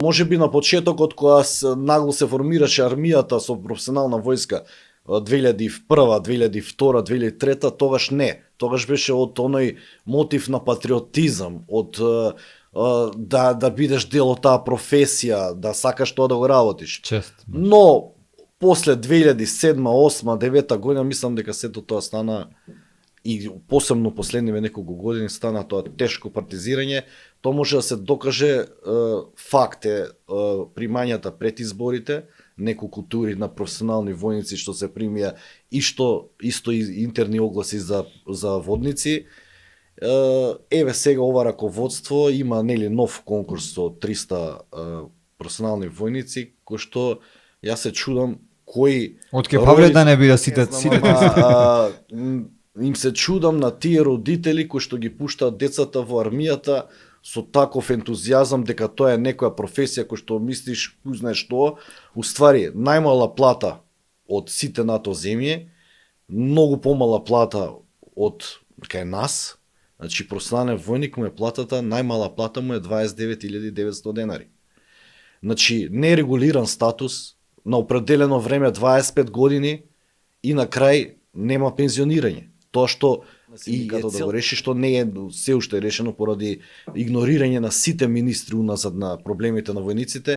Може би на почетокот кога нагло се формираше армијата со професионална војска 2001, 2002, 2003, тогаш не. Тогаш беше од оној мотив на патриотизам, од да бидеш дел од таа професија, да сакаш тоа да го работиш. Чест. Но после 2007, 2008, 2009 година мислам дека сето тоа стана и посебно последниве неколку години стана тоа тешко партизирање. Тоа може да се докаже, факт е, примањата пред изборите, неколку тури на професионални војници што се примија и што исто интерни огласи за водници. Еве сега ова раководство има нели нов конкурс со 300 професионални војници, кој што јас се чудам кои Од ке Павле да не биде сите им се чудам на тие родители кои што ги пуштаат децата во армијата со таков ентузијазам дека тоа е некоја професија кој што мислиш, знаеш што, уствари најмала плата од сите НАТО земји, многу помала плата од кај нас. Значи професионален војник му е платата, најмала плата му е 29.900 денари. Значи нерегулиран статус, на определено време 25 години и на крај нема пензионирање. Тоа што и да го реши, што не е се уште решено поради игнорирање на сите министри уназад на проблемите на војниците.